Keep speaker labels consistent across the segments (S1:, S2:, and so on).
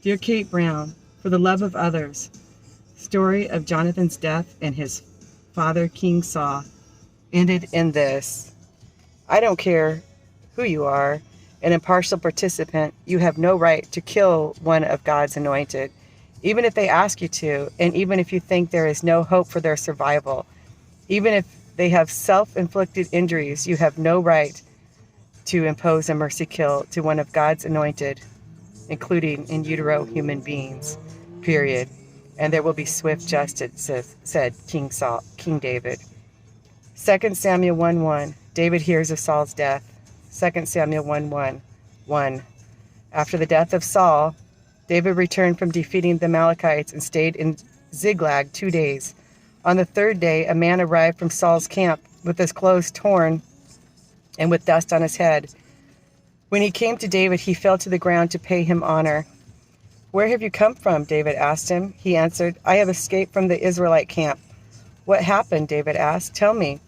S1: Dear Kate Brown, for the love of others, story of Jonathan's death and his father, King Saul, ended in this. I don't care who you are, an impartial participant, you have no right to kill one of God's anointed, even if they ask you to, and even if you think there is no hope for their survival. Even if they have self-inflicted injuries, you have no right to impose a mercy kill to one of God's anointed, including in utero human beings, period. And there will be swift justice, said King David. 2 Samuel 1:1, David hears of Saul's death. 2 Samuel 1:1. After the death of Saul, David returned from defeating the Amalekites and stayed in Ziklag 2 days. On the third day, a man arrived from Saul's camp with his clothes torn and with dust on his head. When he came to David, he fell to the ground to pay him honor. Where have you come from? David asked him. He answered, I have escaped from the Israelite camp. What happened? David asked. Tell me.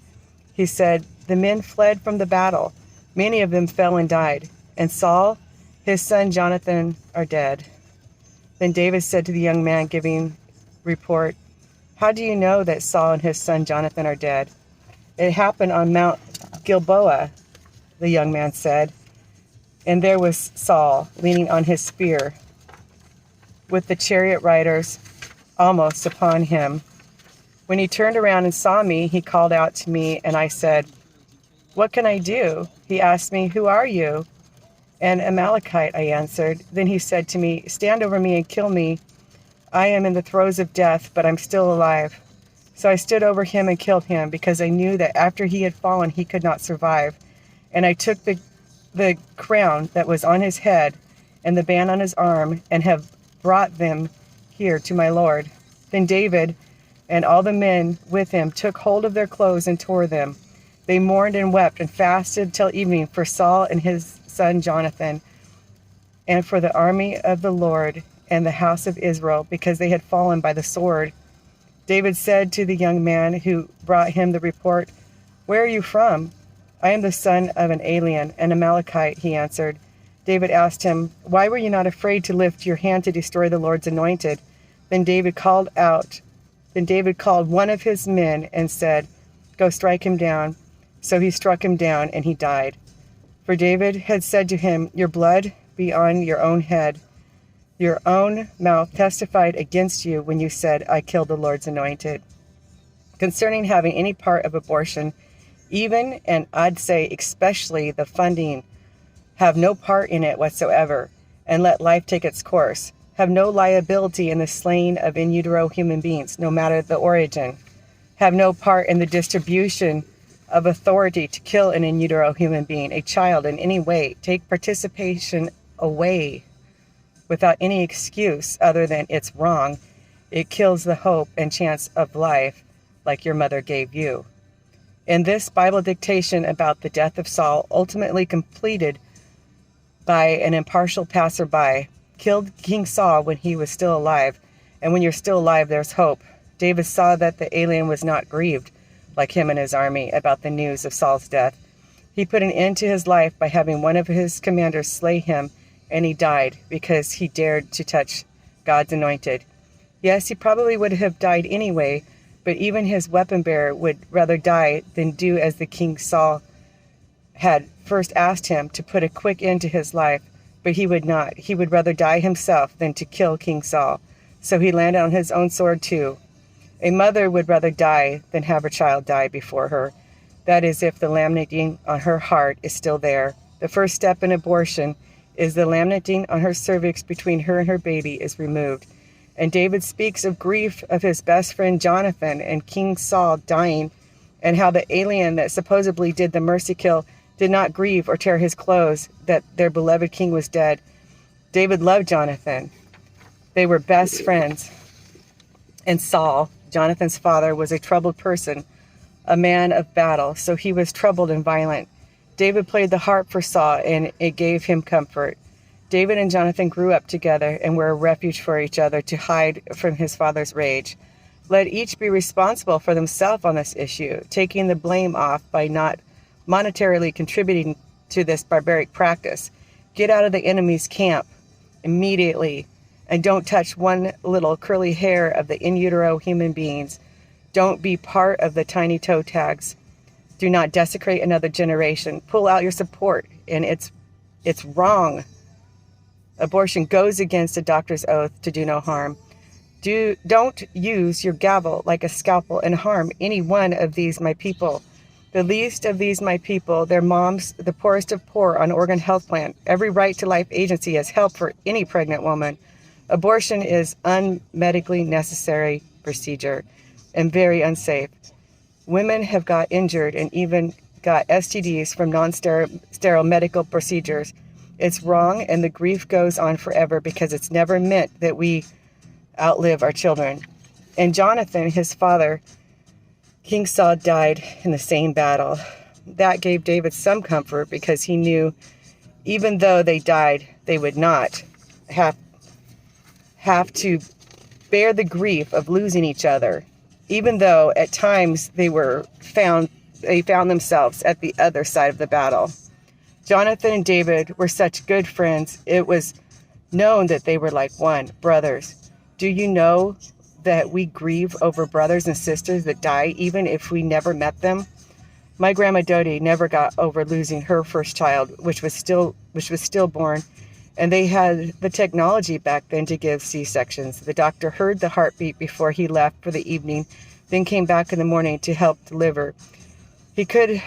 S1: He said, the men fled from the battle. Many of them fell and died. And Saul, his son Jonathan, are dead. Then David said to the young man giving report, how do you know that Saul and his son Jonathan are dead? It happened on Mount Gilboa, the young man said. And there was Saul leaning on his spear, with the chariot riders almost upon him. When he turned around and saw me, he called out to me, and I said, what can I do? He asked me, who are you? An Amalekite, I answered. Then he said to me, stand over me and kill me. I am in the throes of death, but I'm still alive. So I stood over him and killed him, because I knew that after he had fallen, he could not survive. And I took the crown that was on his head and the band on his arm, and have brought them here to my Lord. Then David and all the men with him took hold of their clothes and tore them. They mourned and wept and fasted till evening for Saul and his son Jonathan, and for the army of the Lord and the house of Israel, because they had fallen by the sword. David said to the young man who brought him the report, where are you from? I am the son of an alien, an Amalekite, he answered. David asked him, why were you not afraid to lift your hand to destroy the Lord's anointed? Then David called one of his men and said, go strike him down. So he struck him down, and he died. For David had said to him, your blood be on your own head. Your own mouth testified against you when you said, I killed the Lord's anointed. Concerning having any part of abortion, even, and I'd say especially the funding, have no part in it whatsoever, and let life take its course. Have no liability in the slaying of in utero human beings, no matter the origin. Have no part in the distribution of authority to kill an in utero human being, a child, in any way. Take participation away without any excuse other than it's wrong. It kills the hope and chance of life, like your mother gave you. In this Bible dictation about the death of Saul, ultimately completed by an impartial passerby, killed King Saul when he was still alive. And when you're still alive, there's hope. David saw that the alien was not grieved, like him and his army, about the news of Saul's death. He put an end to his life by having one of his commanders slay him, and he died because he dared to touch God's anointed. Yes, he probably would have died anyway, but even his weapon bearer would rather die than do as the King Saul had first asked him, to put a quick end to his life. But he would not. He would rather die himself than to kill King Saul. So he landed on his own sword too. A mother would rather die than have her child die before her. That is, if the laminating on her heart is still there. The first step in abortion is the laminating on her cervix between her and her baby is removed. And David speaks of grief of his best friend Jonathan and King Saul dying, and how the alien that supposedly did the mercy kill did not grieve or tear his clothes that their beloved king was dead. David loved Jonathan. They were best friends. And Saul, Jonathan's father, was a troubled person, a man of battle, so he was troubled and violent. David played the harp for Saul, and it gave him comfort. David and Jonathan grew up together and were a refuge for each other to hide from his father's rage. Let each be responsible for themselves on this issue, taking the blame off by not monetarily contributing to this barbaric practice. Get out of the enemy's camp immediately. And don't touch one little curly hair of the in utero human beings. Don't be part of the tiny toe tags. Do not desecrate another generation. Pull out your support, and it's wrong. Abortion goes against a doctor's oath to do no harm. Don't use your gavel like a scalpel and harm any one of these my people. The least of these my people, their moms, the poorest of poor on Oregon Health Plan. Every Right to Life agency has help for any pregnant woman. Abortion is unmedically necessary procedure and very unsafe. Women have got injured and even got STDs from non-sterile medical procedures. It's wrong, and the grief goes on forever because it's never meant that we outlive our children. And Jonathan, his father, King Saul, died in the same battle. That gave David some comfort because he knew even though they died, they would not have to bear the grief of losing each other, even though at times they found themselves at the other side of the battle. Jonathan and David were such good friends. It was known that they were like one, brothers. Do you know that we grieve over brothers and sisters that die even if we never met them? My grandma Dodie never got over losing her first child, which was stillborn, and they had the technology back then to give C-sections. The doctor heard the heartbeat before he left for the evening, then came back in the morning to help deliver. He could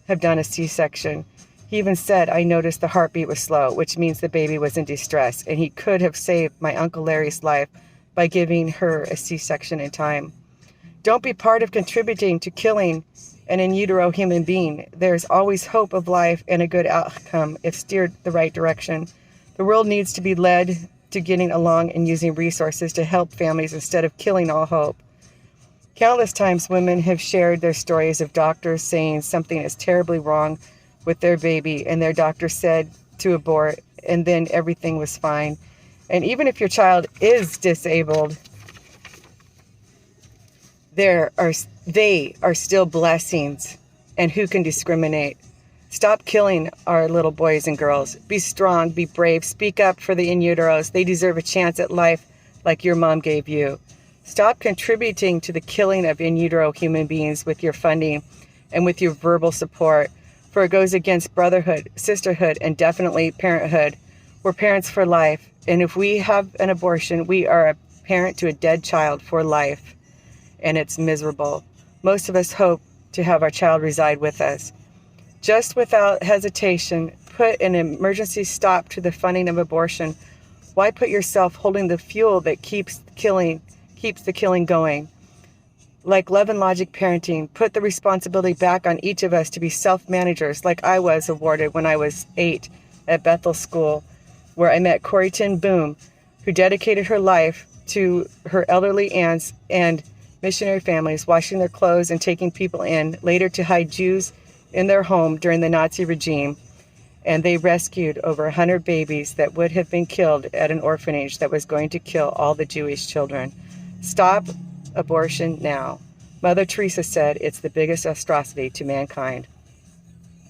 S1: have done a C-section. He even said, I noticed the heartbeat was slow, which means the baby was in distress, and he could have saved my Uncle Larry's life by giving her a C-section in time. Don't be part of contributing to killing an in utero human being. There's always hope of life and a good outcome if steered the right direction. The world needs to be led to getting along and using resources to help families instead of killing all hope. Countless times women have shared their stories of doctors saying something is terribly wrong with their baby and their doctor said to abort, and then everything was fine. And even if your child is disabled, they are still blessings. And who can discriminate? Stop killing our little boys and girls. Be strong, be brave, speak up for the in uteros. They deserve a chance at life like your mom gave you. Stop contributing to the killing of in utero human beings with your funding and with your verbal support, for it goes against brotherhood, sisterhood, and definitely parenthood. We're parents for life. And if we have an abortion, we are a parent to a dead child for life. And it's miserable. Most of us hope to have our child reside with us. Just without hesitation, put an emergency stop to the funding of abortion. Why put yourself holding the fuel that keeps the killing going? Like love and logic parenting, put the responsibility back on each of us to be self-managers like I was awarded when I was 8 at Bethel School, where I met Corrie ten Boom, who dedicated her life to her elderly aunts and missionary families, washing their clothes and taking people in, later to hide Jews in their home during the Nazi regime. And they rescued over 100 babies that would have been killed at an orphanage that was going to kill all the Jewish children. Stop abortion now. Mother Teresa said it's the biggest atrocity to mankind.